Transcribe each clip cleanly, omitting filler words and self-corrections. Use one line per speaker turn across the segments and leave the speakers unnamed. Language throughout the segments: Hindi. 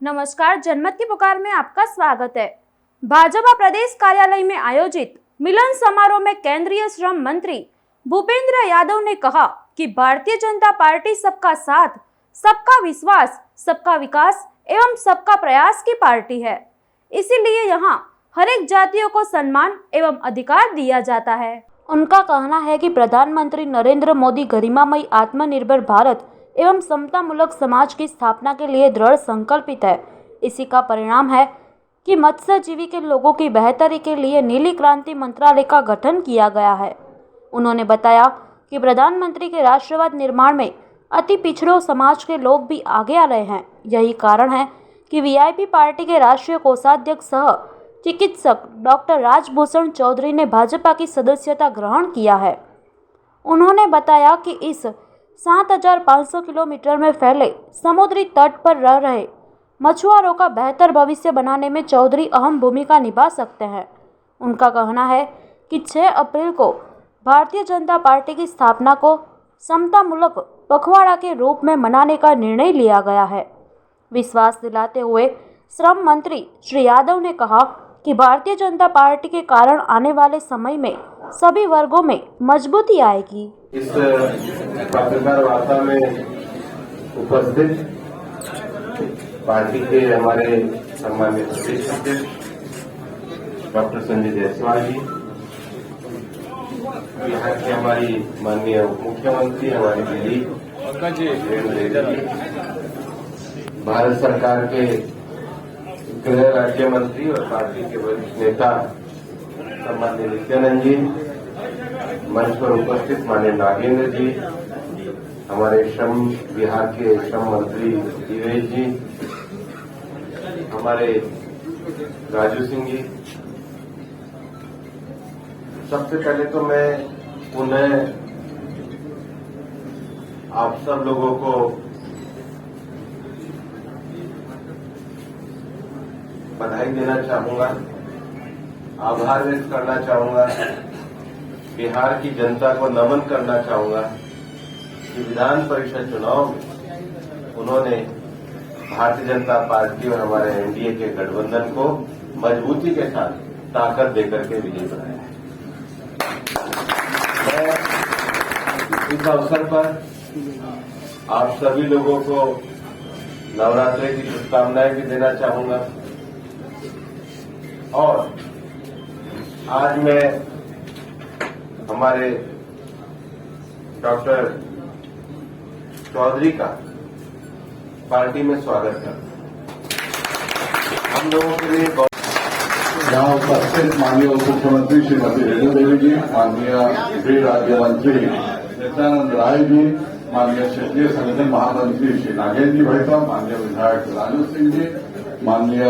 नमस्कार, जनमत की पुकार में आपका स्वागत है। भाजपा प्रदेश कार्यालय में आयोजित मिलन समारोह में केंद्रीय श्रम मंत्री भूपेंद्र यादव ने कहा कि भारतीय जनता पार्टी सबका साथ, सबका विश्वास, सबका विकास एवं सबका प्रयास की पार्टी है। इसीलिए यहाँ हर एक जातियों को सम्मान एवं अधिकार दिया जाता है। उनका कहना है कि प्रधानमंत्री नरेंद्र मोदी गरिमामयी आत्मनिर्भर भारत एवं समतामूलक समाज की स्थापना के लिए दृढ़ संकल्पित है। इसी का परिणाम है कि मत्स्यजीवी के लोगों की बेहतरी के लिए नीली क्रांति मंत्रालय का गठन किया गया है। उन्होंने बताया कि प्रधानमंत्री के राष्ट्रवाद निर्माण में अति पिछड़ों समाज के लोग भी आगे आ रहे हैं। यही कारण है कि वीआईपी पार्टी के राष्ट्रीय कोषाध्यक्ष सह चिकित्सक डॉक्टर राजभूषण चौधरी ने भाजपा की सदस्यता ग्रहण किया है। उन्होंने बताया कि इस 7,500 किलोमीटर में फैले समुद्री तट पर रह रहे मछुआरों का बेहतर भविष्य बनाने में चौधरी अहम भूमिका निभा सकते हैं। उनका कहना है कि 6 अप्रैल को भारतीय जनता पार्टी की स्थापना को समतामूलक पखवाड़ा के रूप में मनाने का निर्णय लिया गया है। विश्वास दिलाते हुए श्रम मंत्री श्री यादव ने कहा कि भारतीय जनता पार्टी के कारण आने वाले समय में सभी वर्गों में मजबूती आएगी।
इस पत्रकार वार्ता में उपस्थित पार्टी के हमारे सम्मानित प्रदेश अध्यक्ष डॉक्टर संजय जायसवाल जी, यहाँ की हमारी माननीय उप मुख्यमंत्री हमारी दिल्ली भारत सरकार के गृह राज्य मंत्री और पार्टी के वरिष्ठ नेता सम्माननीय नित्यानंद जी, मंच पर उपस्थित माननीय नागेंद्र जी, हमारे श्रम बिहार के श्रम मंत्री दिवेश जी, हमारे राजू सिंह जी। सबसे पहले तो मैं पुनः आप सब लोगों को बधाई देना चाहूंगा, आभार व्यक्त करना चाहूंगा, बिहार की जनता को नमन करना चाहूंगा कि विधान परिषद चुनाव में उन्होंने भारतीय जनता पार्टी और हमारे एनडीए के गठबंधन को मजबूती के साथ ताकत देकर के विजयी बनाया है। मैं इस अवसर पर आप सभी लोगों को नवरात्रि की शुभकामनाएं भी देना चाहूंगा और आज मैं हमारे डॉक्टर चौधरी का पार्टी में स्वागत करता हूं। हम लोगों के लिए
यहाँ उपस्थित माननीय उप मुख्यमंत्री श्रीमती रेणु देवी जी, माननीय गृह राज्य मंत्री नित्यानंद राय जी, माननीय क्षेत्रीय संगठन महामंत्री श्री नागेंद्र जी भाई साहब, माननीय विधायक राजू सिंह जी, माननीय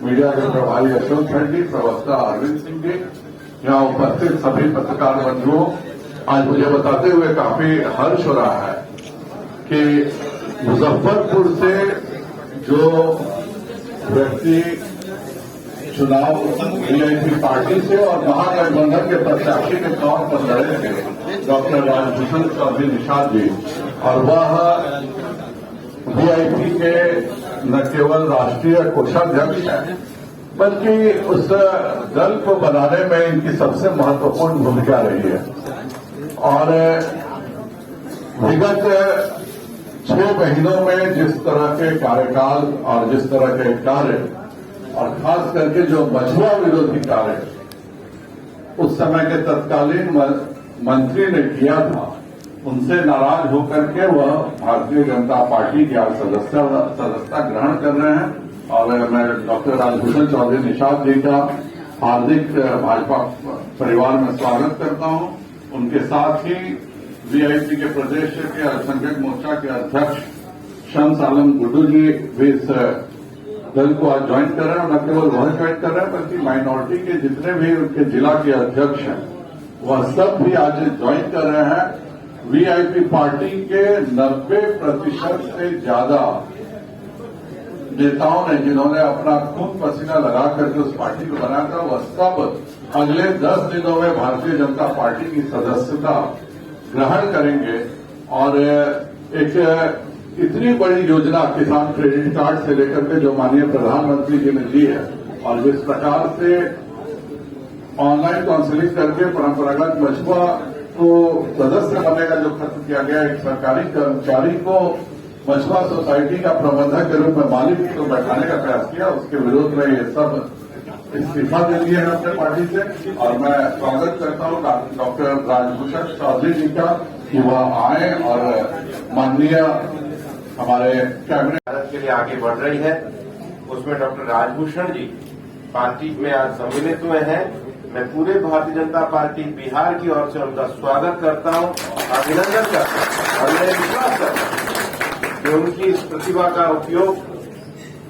मीडिया के प्रभारी अशोक रेड्डी, प्रवक्ता अरविंद सिंह जी, यहाँ उपस्थित सभी पत्रकार बंधुओं, आज मुझे बताते हुए काफी हर्ष हो रहा है कि मुजफ्फरपुर से जो व्यक्ति चुनाव वीआईपी पार्टी से और महागठबंधन के प्रत्याशी के तौर पर लड़े थे डॉक्टर राजभूषण चौधरी निषाद जी, और वह वीआईपी के न केवल राष्ट्रीय कोषाध्यक्ष है बल्कि उस दल को बनाने में इनकी सबसे महत्वपूर्ण भूमिका रही है। और विगत 6 महीनों में जिस तरह के कार्यकाल और जिस तरह के कार्य और खास करके जो मछुआ विरोधी कार्य उस समय के तत्कालीन मंत्री ने किया था, उनसे नाराज होकर के वह भारतीय जनता पार्टी की आज सदस्यता ग्रहण कर रहे हैं। और मैं डॉक्टर राजभूषण चौधरी निषाद जी का हार्दिक भाजपा परिवार में स्वागत करता हूं। उनके साथ ही वीआईपी के प्रदेश के अल्पसंख्यक मोर्चा के अध्यक्ष शम्स आलम गुड्डू जी भी इस दल को आज ज्वाइन कर रहे हैं। न केवल वह ज्वाइन कर रहे हैं बल्कि माइनॉरिटी के जितने भी उनके जिला के अध्यक्ष हैं वह सब भी आज ज्वाइन कर रहे हैं। वीआईपी पार्टी के 90% से ज्यादा नेताओं ने जिन्होंने अपना खून पसीना लगा करके उस पार्टी को बनाया था, वह सब अगले 10 दिनों में भारतीय जनता पार्टी की सदस्यता ग्रहण करेंगे और एक इतनी बड़ी योजना किसान क्रेडिट कार्ड से लेकर के जो माननीय प्रधानमंत्री जी ने दी है और जिस प्रकार से ऑनलाइन काउंसलिंग करके परंपरागत मछुआ को सदस्य बनने का जो खत्म किया गया, एक सरकारी कर्मचारी को मछुआ सोसाइटी का प्रबंधक के रूप में मालिक को बैठाने का प्रयास किया, उसके विरोध में ये सब इस्तीफा दे दिए हैं अपने पार्टी से। और मैं स्वागत करता हूं डॉक्टर राजभूषण चौधरी जी का कि वह आए और माननीय हमारे कैबिनेट
भारत के लिए आगे बढ़ रही है, उसमें डॉक्टर राजभूषण जी पार्टी में आज सम्मिलित हुए हैं। मैं पूरे भारतीय जनता पार्टी बिहार की ओर से उनका स्वागत करता हूं, अभिनंदन करता हूं और मैं विश्वास करता हूं कि उनकी इस प्रतिभा का उपयोग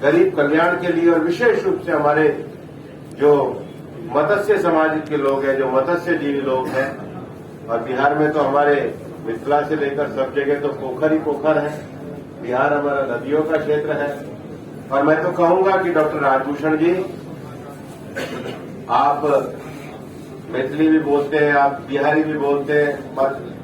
गरीब कल्याण के लिए और विशेष रूप से हमारे जो मत्स्य समाज के लोग हैं, जो मत्स्यजीवी लोग हैं, और बिहार में तो हमारे मिथिला से लेकर सब जगह तो पोखर ही पोखर है। बिहार हमारा नदियों का क्षेत्र है और मैं तो कहूंगा कि डॉक्टर राजभूषण जी, आप मैथिली भी बोलते हैं, आप बिहारी भी बोलते हैं,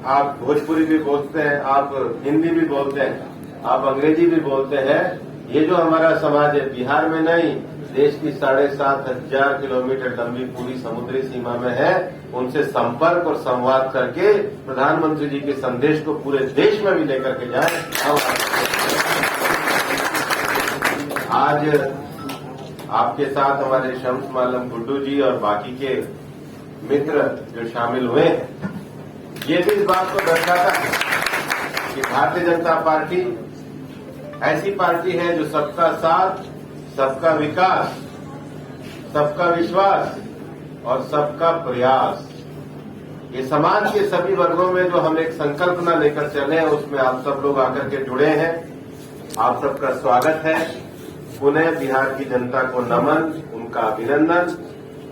आप भोजपुरी भी बोलते हैं, आप हिंदी भी बोलते हैं, आप अंग्रेजी भी बोलते हैं। ये जो हमारा समाज है बिहार में नहीं, देश की 7,500 किलोमीटर लंबी पूरी समुद्री सीमा में है, उनसे संपर्क और संवाद करके प्रधानमंत्री जी के संदेश को पूरे देश में भी लेकर के जाए। आज आपके साथ हमारे शम्स मालम गुड्डू जी और बाकी के मित्र जो शामिल हुए हैं, ये भी इस बात को दर्शाता है कि भारतीय जनता पार्टी ऐसी पार्टी है जो सबका साथ, सबका विकास, सबका विश्वास और सबका प्रयास, ये समाज के सभी वर्गों में जो हम एक संकल्पना लेकर चले हैं, उसमें आप सब लोग आकर के जुड़े हैं। आप सबका स्वागत है। पुनः बिहार की जनता को नमन, उनका अभिनंदन।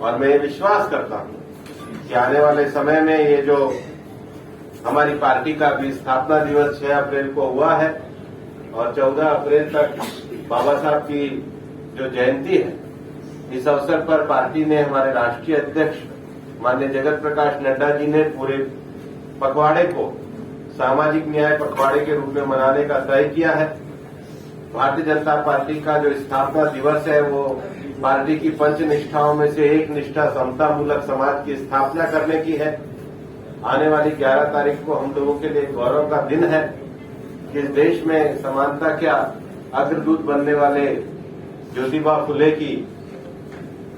और मैं ये विश्वास करता हूं कि आने वाले समय में ये जो हमारी पार्टी का भी स्थापना दिवस 6 अप्रैल को हुआ है और 14 अप्रैल तक बाबा साहब की जो जयंती है, इस अवसर पर पार्टी ने, हमारे राष्ट्रीय अध्यक्ष माननीय जगत प्रकाश नड्डा जी ने पूरे पखवाड़े को सामाजिक न्याय पखवाड़े के रूप में मनाने का तय किया है। भारतीय जनता पार्टी का जो स्थापना दिवस है वो पार्टी की 5 निष्ठाओं में से एक निष्ठा समता मूलक समाज की स्थापना करने की है। आने वाली 11 तारीख को हम लोगों के लिए गौरव का दिन है कि इस देश में समानता क्या अग्रदूत बनने वाले ज्योतिबा फुले की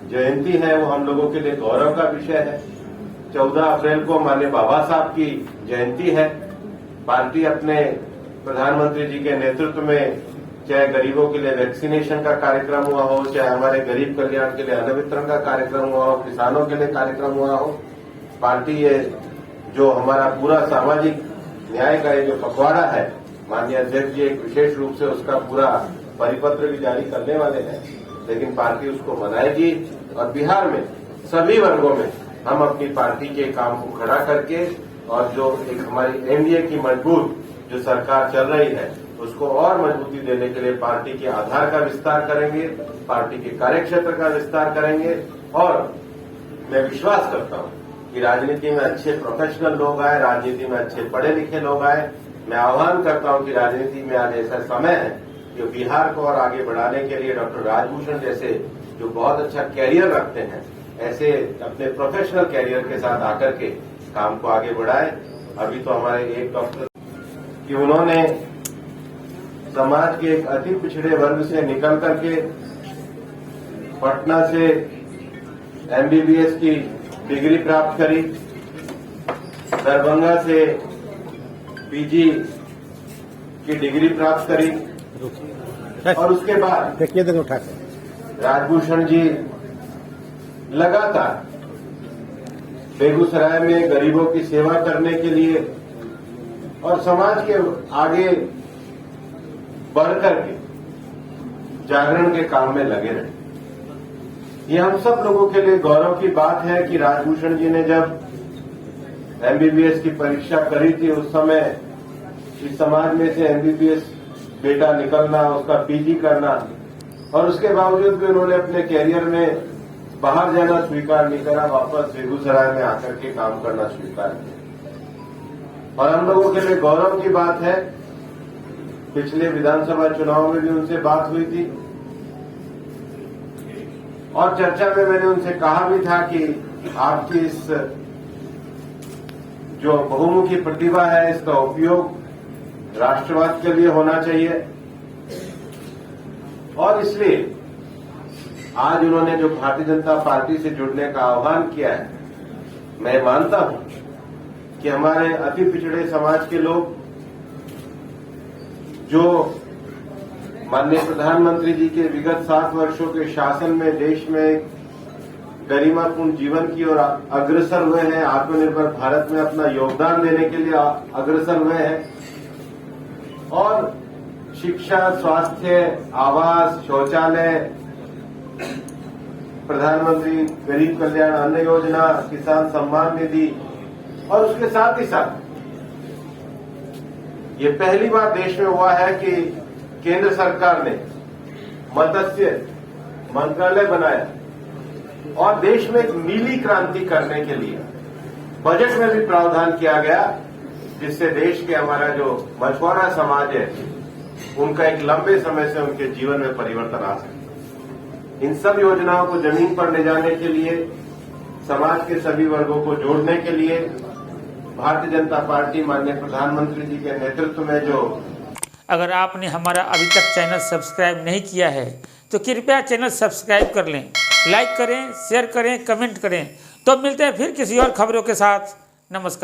जयंती है, वो हम लोगों के लिए गौरव का विषय है। 14 अप्रैल को माननीय बाबा साहब की जयंती है। पार्टी अपने प्रधानमंत्री जी के नेतृत्व में, चाहे गरीबों के लिए वैक्सीनेशन का कार्यक्रम हुआ हो, चाहे हमारे गरीब कल्याण के लिए अन्न वितरण का कार्यक्रम हुआ हो, किसानों के लिए कार्यक्रम हुआ हो, पार्टी ये जो हमारा पूरा सामाजिक न्याय का ये जो पखवाड़ा है, माननीय अध्यक्ष जी एक विशेष रूप से उसका पूरा परिपत्र भी जारी करने वाले हैं, लेकिन पार्टी उसको मनाएगी और बिहार में सभी वर्गों में हम अपनी पार्टी के काम को खड़ा करके और जो एक हमारी एनडीए की मजबूत जो सरकार चल रही है उसको और मजबूती देने के लिए पार्टी के आधार का विस्तार करेंगे, पार्टी के कार्यक्षेत्र का विस्तार करेंगे। और मैं विश्वास करता हूं कि राजनीति में अच्छे प्रोफेशनल लोग आए, राजनीति में अच्छे पढ़े लिखे लोग आए। मैं आह्वान करता हूं कि राजनीति में आज ऐसा समय है कि बिहार को और आगे बढ़ाने के लिए डॉक्टर राजभूषण जैसे जो बहुत अच्छा कैरियर रखते हैं, ऐसे अपने प्रोफेशनल कैरियर के साथ आकर के काम को आगे बढ़ाए। अभी तो हमारे एक डॉक्टर कि उन्होंने समाज के एक अति पिछड़े वर्ग से निकल करके पटना से एमबीबीएस की डिग्री प्राप्त करी, दरभंगा से पीजी की डिग्री प्राप्त करी और उसके बाद राजभूषण जी लगातार बेगूसराय में गरीबों की सेवा करने के लिए और समाज के आगे बढ़कर के जागरण के काम में लगे रहे। ये हम सब लोगों के लिए गौरव की बात है कि राजभूषण जी ने जब एमबीबीएस की परीक्षा करी थी, उस समय इस समाज में से एमबीबीएस बेटा निकलना, उसका पीजी करना, और उसके बावजूद भी उन्होंने अपने कैरियर में बाहर जाना स्वीकार नहीं करा, वापस बेगूसराय में आकर के काम करना स्वीकार किया। और हम लोगों के लिए गौरव की बात है पिछले विधानसभा चुनाव में भी उनसे बात हुई थी और चर्चा में मैंने उनसे कहा भी था कि आपकी इस जो बहुमुखी प्रतिभा है इसका उपयोग राष्ट्रवाद के लिए होना चाहिए और इसलिए आज उन्होंने जो भारतीय जनता पार्टी से जुड़ने का आह्वान किया है, मैं मानता हूं कि हमारे अति पिछड़े समाज के लोग जो माननीय प्रधानमंत्री जी के विगत 7 वर्षों के शासन में देश में गरिमापूर्ण जीवन की ओर अग्रसर हुए हैं, आत्मनिर्भर भारत में अपना योगदान देने के लिए अग्रसर हुए हैं और शिक्षा, स्वास्थ्य, आवास, शौचालय, प्रधानमंत्री गरीब कल्याण अन्न योजना, किसान सम्मान निधि और उसके साथ ही साथ ये पहली बार देश में हुआ है कि केंद्र सरकार ने मत्स्य मंत्रालय बनाया और देश में एक नीली क्रांति करने के लिए बजट में भी प्रावधान किया गया, जिससे देश के हमारा जो मछुआरा समाज है उनका एक लंबे समय से उनके जीवन में परिवर्तन आ सके। इन सब योजनाओं को जमीन पर ले जाने के लिए, समाज के सभी वर्गों को जोड़ने के लिए भारतीय जनता पार्टी माननीय प्रधानमंत्री जी के नेतृत्व में जो
अगर आपने हमारा अभी तक चैनल सब्सक्राइब नहीं किया है तो कृपया चैनल सब्सक्राइब कर लें, लाइक करें, शेयर करें, कमेंट करें। तो मिलते हैं फिर किसी और खबरों के साथ। नमस्कार।